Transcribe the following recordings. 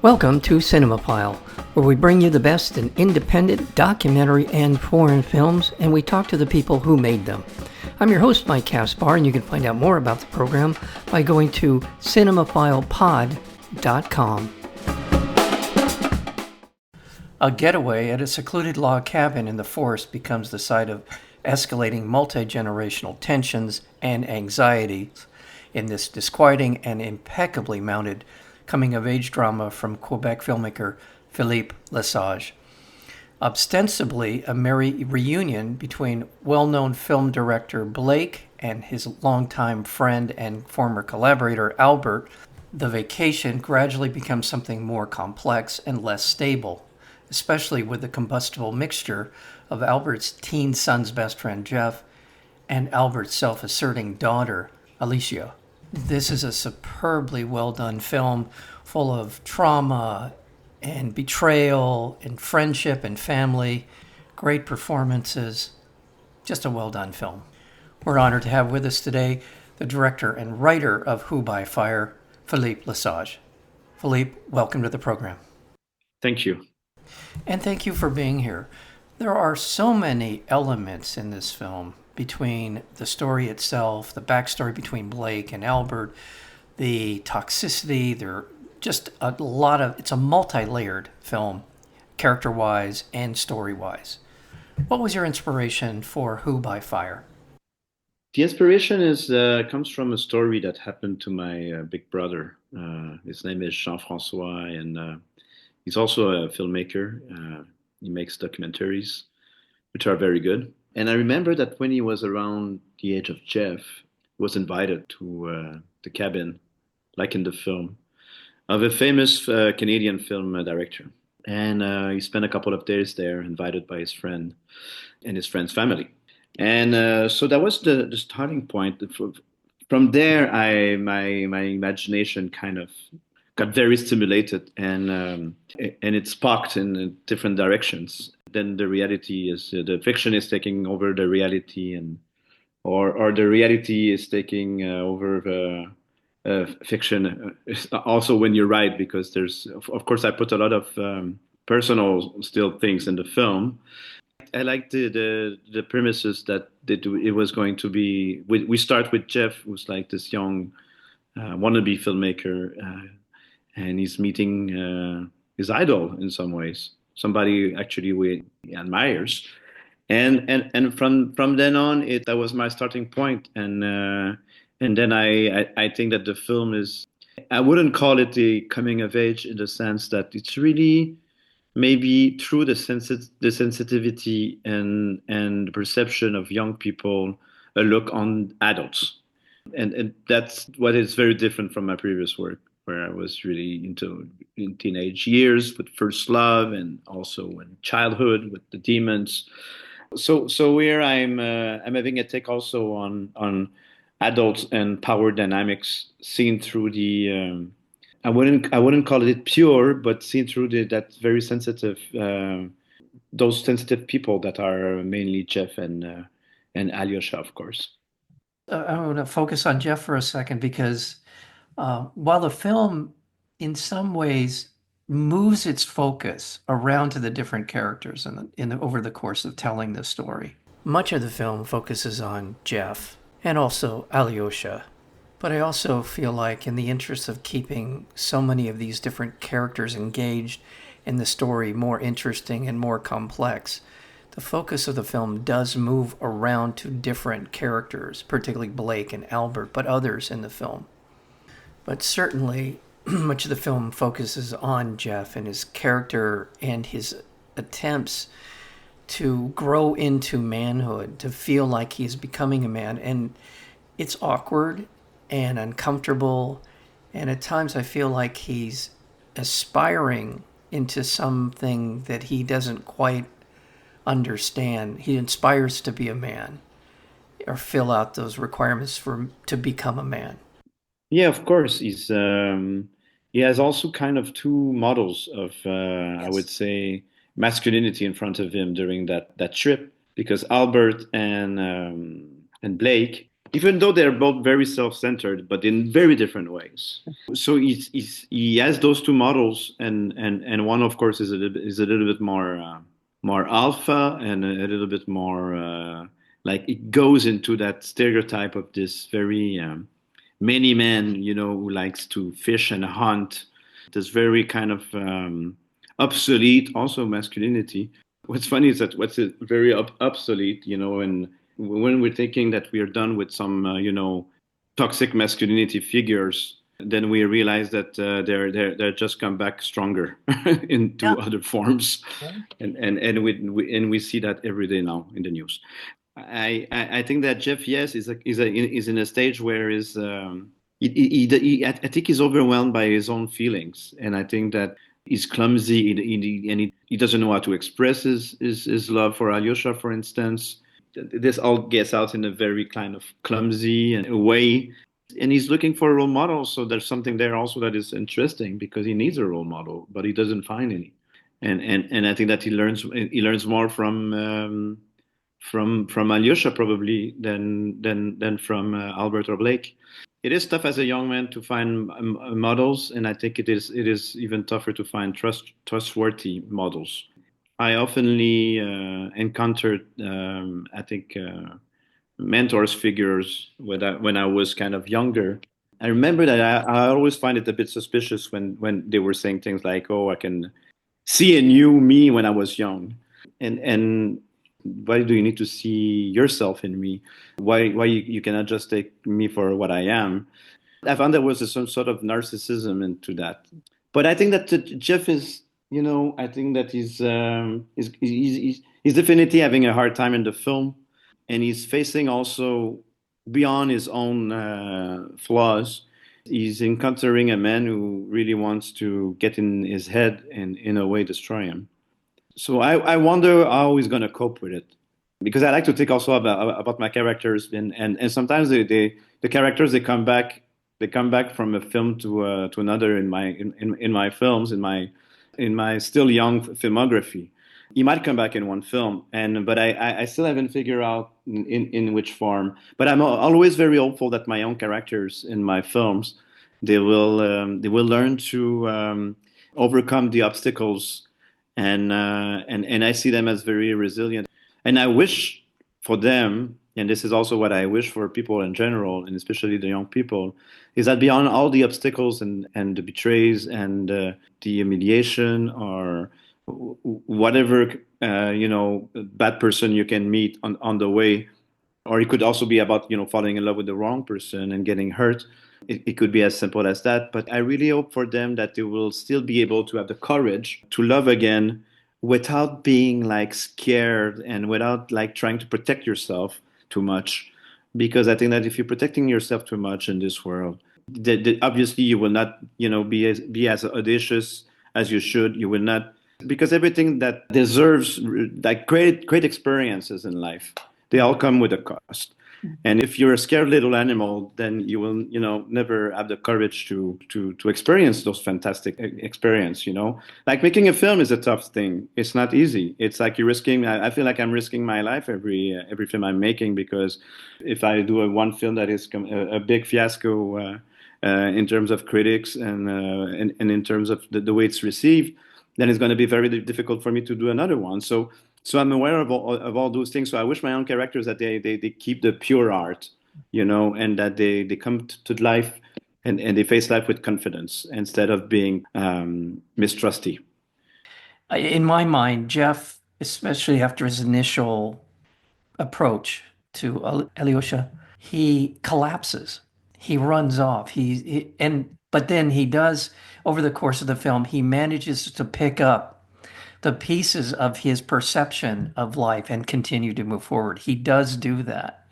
Welcome to Cinemophile, where we bring you the best in independent, documentary, and foreign films, and we talk to the people who made them. I'm your host, Mike Caspar, and you can find out more about the program by going to cinemophilepod.com. A getaway at a secluded log cabin in the forest becomes the site of escalating multi-generational tensions and anxieties in this disquieting and impeccably mounted coming-of-age drama from Quebec filmmaker Philippe Lesage. Ostensibly a merry reunion between well-known film director Blake and his longtime friend and former collaborator Albert, the vacation gradually becomes something more complex and less stable, especially with the combustible mixture of Albert's teen son's best friend Jeff and Albert's self-asserting daughter Aliocha. This is a superbly well-done film full of trauma and betrayal and friendship and family, great performances, just a well-done film. We're honored to have with us today the director and writer of Who by Fire, Philippe Lesage. Philippe, welcome to the program. Thank you. And thank you for being here. There are so many elements in this film between the story itself, the backstory between Blake and Albert, the toxicity. There are just a lot of, it's a multi-layered film, character-wise and story-wise. What was your inspiration for Who by Fire? The inspiration comes from a story that happened to my big brother. His name is Jean-François, and he's also a filmmaker. He makes documentaries, which are very good. And I remember that when he was around the age of Jeff, he was invited to the cabin, like in the film, of a famous Canadian film director. And he spent a couple of days there, invited by his friend and his friend's family. And so that was the starting point. From there, my imagination kind of got very stimulated, and it sparked in different directions. Then the reality is the fiction is taking over the reality, or the reality is taking over the fiction. Also, when you write, because there's of course I put a lot of personal still things in the film. I like the premises that it was going to be. We start with Jeff, who's like this young wannabe filmmaker. And he's meeting his idol in some ways, somebody actually he admires, and from then on, that was my starting point, and then I think that the film is, I wouldn't call it the coming of age in the sense that it's really maybe through the sensitivity and the perception of young people, a look on adults, and that's what is very different from my previous work, where I was really in teenage years with first love, and also in childhood with the demons. So here I'm having a take also on adults and power dynamics seen through the I wouldn't call it pure, but seen through that very sensitive those sensitive people that are mainly Jeff and Aliocha, of course. I want to focus on Jeff for a second because while the film in some ways moves its focus around to the different characters over the course of telling the story, much of the film focuses on Jeff and also Aliocha. But I also feel like, in the interest of keeping so many of these different characters engaged and the story more interesting and more complex, the focus of the film does move around to different characters, particularly Blake and Albert, but others in the film. But certainly, much of the film focuses on Jeff and his character and his attempts to grow into manhood, to feel like he's becoming a man. And it's awkward and uncomfortable. And at times I feel like he's aspiring into something that he doesn't quite understand. He aspires to be a man or fill out those requirements to become a man. Yeah, of course. He has also kind of two models of, I would say, masculinity in front of him during that trip, because Albert and Blake even though they're both very self-centered, but in very different ways. So he has those two models, and one, of course, is a little bit more alpha and a little bit more like it goes into that stereotype of this very many man, who likes to fish and hunt. This very kind of obsolete, also masculinity. What's funny is that what's very obsolete, and when we're thinking that we are done with some, toxic masculinity figures, then we realize that they're just come back stronger Yeah. into other forms, Yeah. and we see that every day now in the news. I think that Jeff, yes, is in a stage where I think he's overwhelmed by his own feelings, and I think that he's clumsy, and he doesn't know how to express his love for Alyosha, for instance. This all gets out in a very kind of clumsy way, and he's looking for a role model. So there's something there also that is interesting because he needs a role model, but he doesn't find any. And I think that he learns more from Alyosha probably than from Albert or Blake. It is tough as a young man to find models, and I think it is even tougher to find trustworthy models. I oftenly encountered, I think, mentors figures when I was kind of younger. I remember that I always find it a bit suspicious when they were saying things like, "Oh, I can see a new me when I was young," and why do you need to see yourself in me? Why you cannot just take me for what I am? I found there was some sort of narcissism into that. But I think that Jeff is, I think that he's definitely having a hard time in the film, and he's facing also beyond his own flaws. He's encountering a man who really wants to get in his head and, in a way, destroy him. So I wonder how he's going to cope with it. Because I like to think also about my characters, and sometimes the characters they come back from a film to another in my films in my still young filmography. He might come back in one film, but I still haven't figured out in which form. But I'm always very hopeful that my own characters in my films they will learn to overcome the obstacles, and I see them as very resilient. And I wish for them, and this is also what I wish for people in general, and especially the young people, is that beyond all the obstacles and the betrays and the humiliation or whatever bad person you can meet on the way, or it could also be about falling in love with the wrong person and getting hurt. It could be as simple as that. But I really hope for them that they will still be able to have the courage to love again without being like scared and without like trying to protect yourself too much. Because I think that if you're protecting yourself too much in this world, obviously you will not, be as audacious as you should. You will not, because everything that deserves like great experiences in life, they all come with a cost. And if you're a scared little animal, then you will, never have the courage to experience those fantastic experience. Like making a film is a tough thing. It's not easy. It's like you're risking. I feel like I'm risking my life every film I'm making, because if I do one film that is a big fiasco in terms of critics and in terms of the way it's received, then it's going to be very difficult for me to do another one. So I'm aware of all those things. So I wish my own characters that they keep the pure art, and that they come to life and they face life with confidence instead of being mistrusty. In my mind, Jeff, especially after his initial approach to Alyosha, he collapses. He runs off. But then he does, over the course of the film, he manages to pick up the pieces of his perception of life and continue to move forward. He does do that.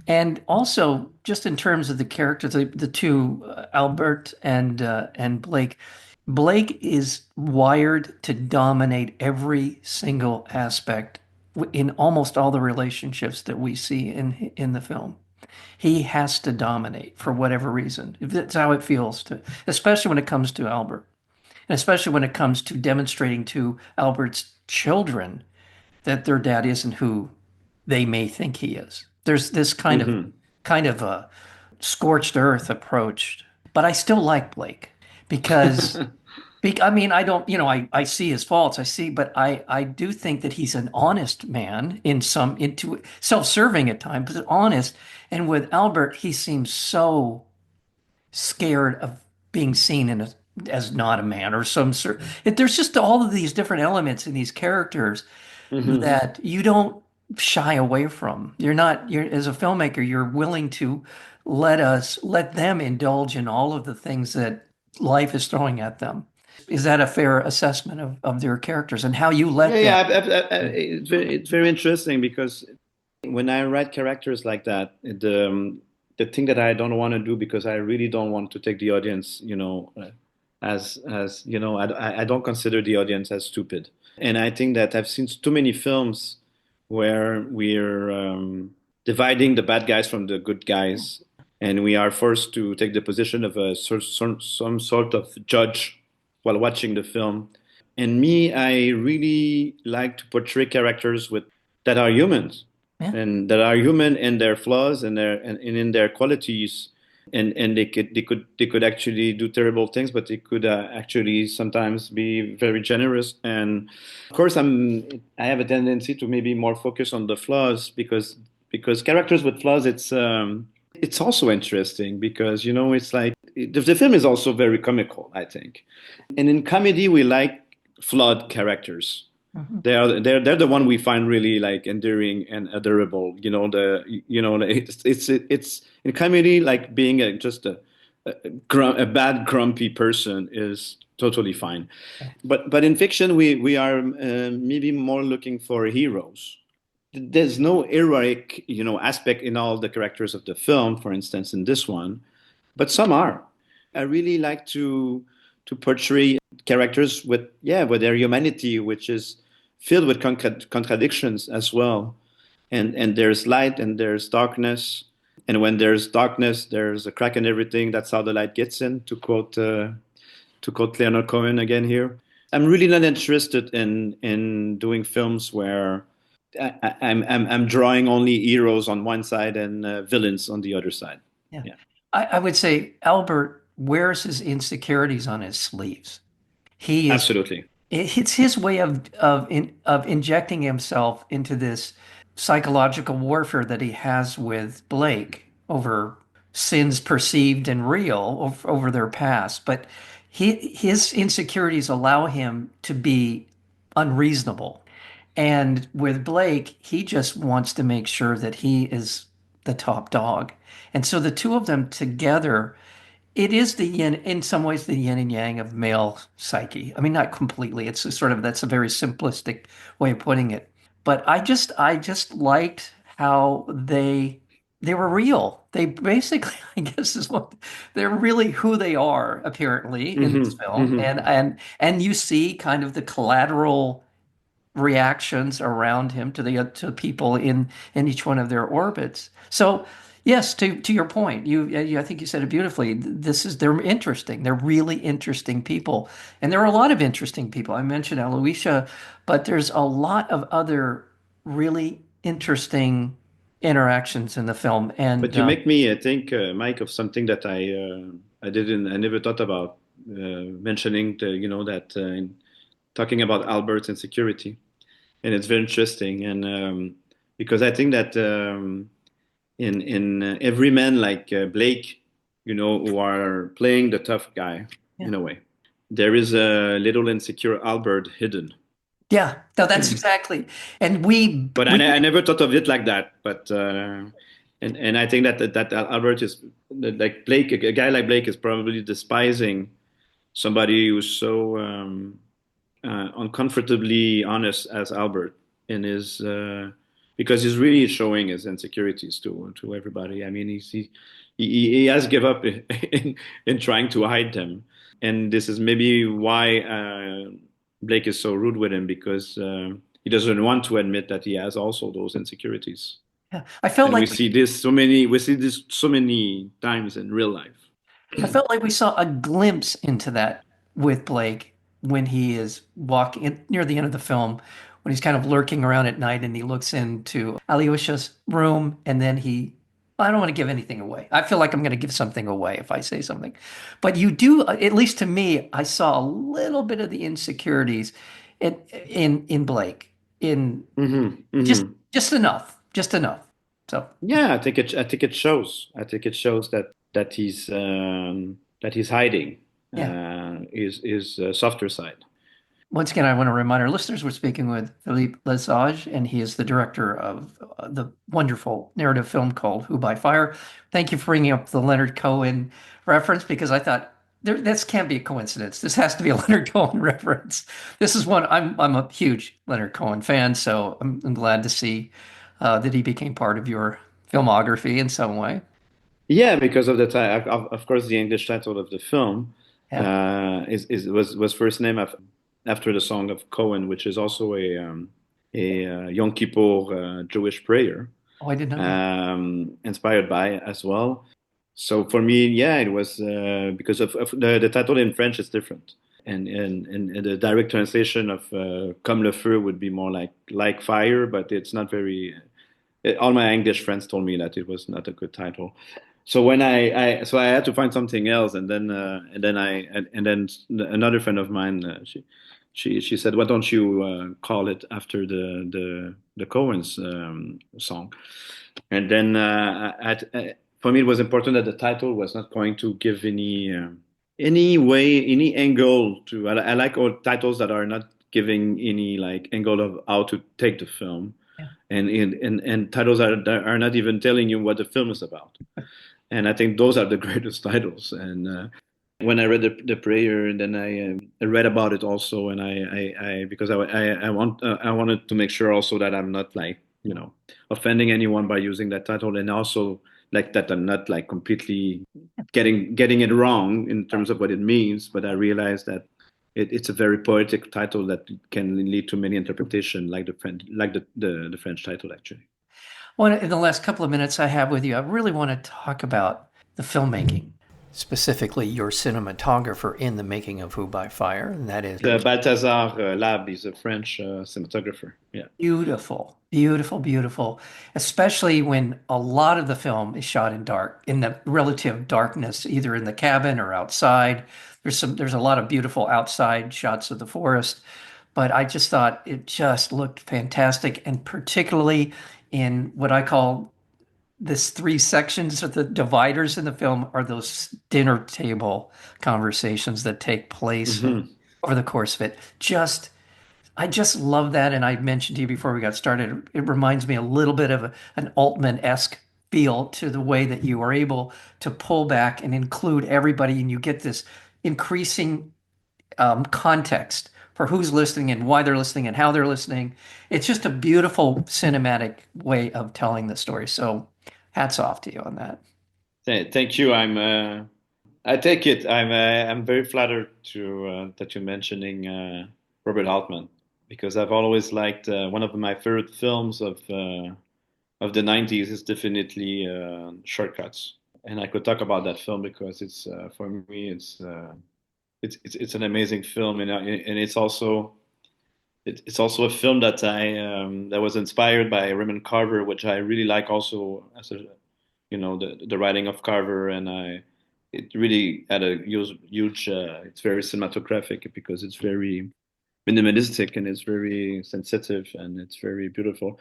And also, just in terms of the characters, the two, Albert and Blake, Blake is wired to dominate every single aspect in almost all the relationships that we see in the film. He has to dominate for whatever reason. That's how it feels to, especially when it comes to Albert, and especially when it comes to demonstrating to Albert's children that their dad isn't who they may think he is. There's this kind of Hmm. kind of a scorched earth approach. But I still like Blake because I mean, I don't, I see his faults. But I do think that he's an honest man into self-serving at times, but honest. And with Albert, he seems so scared of being seen as not a man or some sort. There's just all of these different elements in these characters Mhm. that you don't shy away from. You're as a filmmaker, you're willing to let them indulge in all of the things that life is throwing at them. Is that a fair assessment of their characters and how you Yeah, let them? yeah. It's very interesting because when I write characters like that, the thing that I don't want to do because I really don't want to take the audience, as I don't consider the audience as stupid. And I think that I've seen too many films where we're dividing the bad guys from the good guys, and we are forced to take the position of some sort of judge while watching the film. And me, I really like to portray characters with that are humans Yeah. and that are human in their flaws and in their qualities. And they could actually do terrible things, but they could actually sometimes be very generous. And of course, I have a tendency to maybe more focus on the flaws because characters with flaws, it's also interesting because it's like the film is also very comical, I think. And in comedy, we like flawed characters. Mhm. They're the one we find really like endearing and adorable. It's in comedy like being a bad grumpy person is totally fine. But in fiction we are maybe more looking for heroes. There's no heroic aspect in all the characters of the film, for instance, in this one, but some are. I really like to portray characters with their humanity, which is filled with contradictions as well. And there's light and there's darkness, and when there's darkness, there's a crack in everything. That's how the light gets in. To quote Leonard Cohen again here. I'm really not interested in doing films where I'm drawing only heroes on one side and villains on the other side. Yeah. Yeah, I would say Albert wears his insecurities on his sleeves. He is absolutely. it's his way of injecting himself into this psychological warfare that he has with Blake over sins perceived and real over their past. But his insecurities allow him to be unreasonable. And with Blake, he just wants to make sure that he is the top dog. And so the two of them together, it is the yin, in some ways, the yin and yang of male psyche. I mean, not completely. It's a sort of, that's a very simplistic way of putting it. But I just liked how they were real. They basically, I guess, is what they're really who they are, apparently, in this Hmm. film. Hmm. And you see kind of the collateral reactions around him to people in each one of their orbits. So yes, to your point, I think you said it beautifully. They're interesting. They're really interesting people, and there are a lot of interesting people. I mentioned Aliocha, but there's a lot of other really interesting interactions in the film. And But you make me think, Mike, of something that I never thought about mentioning. That talking about Albert's insecurity, and it's very interesting. And because I think that in every man like Blake, who are playing the tough guy yeah, in a way, there is a little insecure Albert hidden. yeah, no, that's exactly. And we But I, we I never thought of it like that. And I think that Albert is like Blake, a guy like Blake is probably despising somebody who's so uncomfortably honest as Albert in his because he's really showing his insecurities to everybody. I mean, he has give up in trying to hide them, and this is maybe why Blake is so rude with him because he doesn't want to admit that he has also those insecurities. yeah, I felt And like we see this so many times in real life. I felt like we saw a glimpse into that with Blake when he is walking near the end of the film, when he's kind of lurking around at night and he looks into Aliocha's room and then he I don't want to give anything away. I feel like I'm going to give something away if I say something. But you do, at least to me, I saw a little bit of the insecurities in Blake, in Hmm. just Hmm. just enough, just enough. So Yeah, I think it shows. I think it shows that he's hiding yeah. his softer side. Once again, I want to remind our listeners we're speaking with Philippe Lesage, and he is the director of the wonderful narrative film called Who by Fire. Thank you for bringing up the Leonard Cohen reference because I thought this can't be a coincidence. This has to be a Leonard Cohen reference. This is one I'm a huge Leonard Cohen fan, so I'm glad to see that he became part of your filmography in some way. Yeah, because of the time, of course, the English title of the film Yeah. is was first named after the song of Cohen, which is also a Yom Kippur Jewish prayer, Oh, I didn't know that. inspired by as well. So for me, yeah, it was because of the title in French is different, and the direct translation of "Comme le feu" would be more like fire, but it's not very. All my English friends told me that it was not a good title. So when so I had to find something else, and then another friend of mine, she said, "Why don't you call it after the Coens song?" And then for me, it was important that the title was not going to give any way, any angle to. I like all titles that are not giving any like angle of how to take the film, Yeah. and titles that are not even telling you what the film is about. And I think those are the greatest titles. And when I read the prayer, and then I read about it also, and I because I wanted to make sure also that I'm not like offending anyone by using that title, and also like that I'm not like completely getting it wrong in terms of what it means. But I realized that it's a very poetic title that can lead to many interpretations, like the French title actually. Well, in the last couple of minutes I have with you, I really want to talk about the filmmaking, specifically your cinematographer in the making of Who by Fire, and that is Balthazar Lab is a French cinematographer. Yeah. beautiful, beautiful, beautiful, especially when a lot of the film is shot in dark, in the relative darkness, either in the cabin or outside. There's a lot of beautiful outside shots of the forest, but I just thought it just looked fantastic, and particularly in what I call this three sections of the dividers in the film are those dinner table conversations that take place Hmm. over the course of it. I just love that. And I mentioned to you before we got started, it reminds me a little bit of an Altman-esque feel to the way that you are able to pull back and include everybody, and you get this increasing context for who's listening and why they're listening and how they're listening. It's just a beautiful cinematic way of telling the story. So hats off to you on that. Thank you. I take it. I'm very flattered to that you're mentioning Robert Altman because I've always liked one of my favorite films of the 90s is definitely Shortcuts. And I could talk about that film because it's for me it's an amazing film, and it's also a film that I that was inspired by Raymond Carver, which I really like also as a the writing of Carver, and I it really had a huge it's very cinematographic because it's very minimalistic and it's very sensitive and it's very beautiful,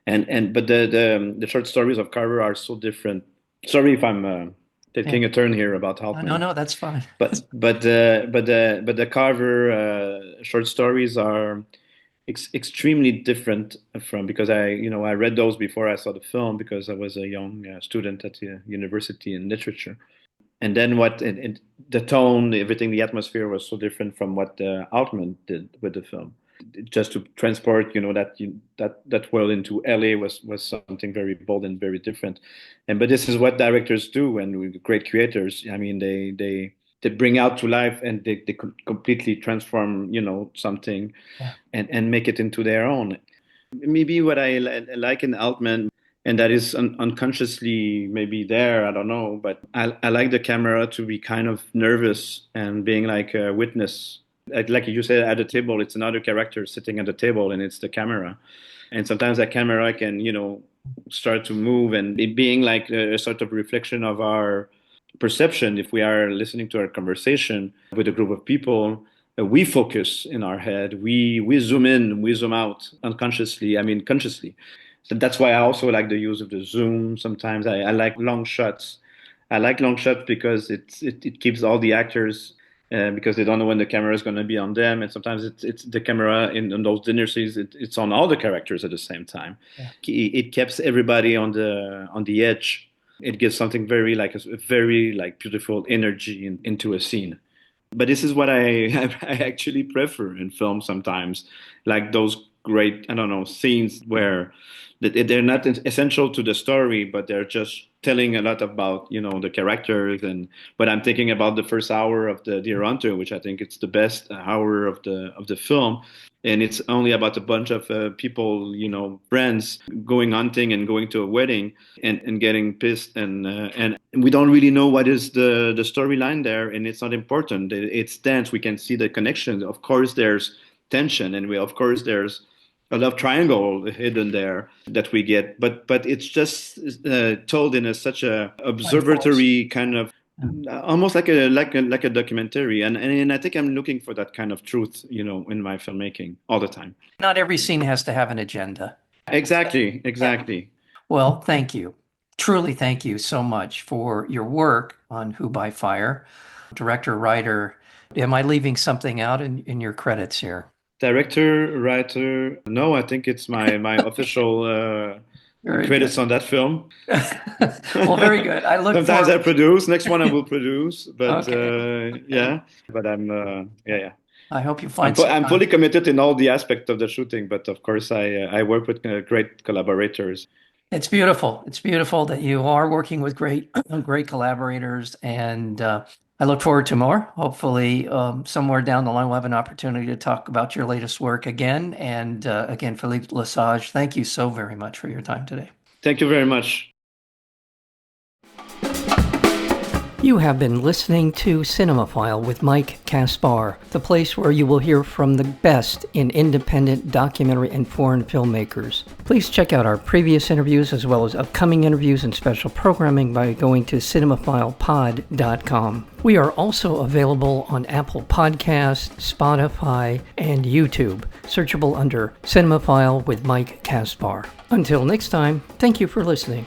and but the short stories of Carver are so different. Sorry if I'm Yeah. taking a turn here about No, Altman. no, that's fine. But the Carver short stories are extremely different from because I read those before I saw the film because I was a young student at the university in literature, and then and the tone, everything, the atmosphere was so different from what Altman did with the film. Just to transport that world into LA was something very bold and very different, and but this is what directors do and with great creators. I mean they bring out to life and they completely transform something Yeah. and make it into their own. Maybe what I like in Altman, and that is unconsciously maybe there, I don't know, but I like the camera to be kind of nervous and being like a witness. Like you said, at the table, it's another character sitting at the table and it's the camera. And sometimes that camera can, start to move, and it being like a sort of reflection of our perception. If we are listening to our conversation with a group of people, we focus in our head, we zoom in, we zoom out unconsciously, I mean consciously. So that's why I also like the use of the zoom. Sometimes I like long shots. I like long shots because it keeps all the actors, because they don't know when the camera is going to be on them, and sometimes it's the camera in those dinner scenes. It's on all the characters at the same time. Yeah. It keeps everybody on the edge. It gives something very like a very like beautiful energy into a scene. But this is what I actually prefer in film sometimes, like those great, I don't know, scenes where they're not essential to the story, but they're just telling a lot about, the characters. And but I'm thinking about the first hour of the Deer Hunter, which I think it's the best hour of the film. And it's only about a bunch of people, friends going hunting and going to a wedding and getting pissed, and we don't really know what is the storyline there, and it's not important. It's tense. We can see the connections. Of course, there's tension, and of course there's a love triangle hidden there that we get, but it's just told in such a observatory kind of, almost like a documentary, and I think I'm looking for that kind of truth, in my filmmaking all the time. Not every scene has to have an agenda. Exactly. Well, thank you. Truly, thank you so much for your work on Who by Fire. Director, writer, am I leaving something out in your credits here? Director, writer. No, I think it's my official Very credits good. on that film. Well, very good. I look Sometimes I forward. produce. Next one I will produce, but Okay. yeah. But I'm yeah. I hope you find some I'm fully time. committed in all the aspects of the shooting. But of course, I work with great collaborators. It's beautiful. It's beautiful that you are working with great collaborators, and I look forward to more. Hopefully, somewhere down the line, we'll have an opportunity to talk about your latest work again. And again, Philippe Lesage, thank you so very much for your time today. Thank you very much. You have been listening to Cinemaphile with Mike Kaspar, the place where you will hear from the best in independent documentary and foreign filmmakers. Please check out our previous interviews as well as upcoming interviews and special programming by going to cinemaphilepod.com. We are also available on Apple Podcasts, Spotify, and YouTube, searchable under Cinemaphile with Mike Kaspar. Until next time, thank you for listening.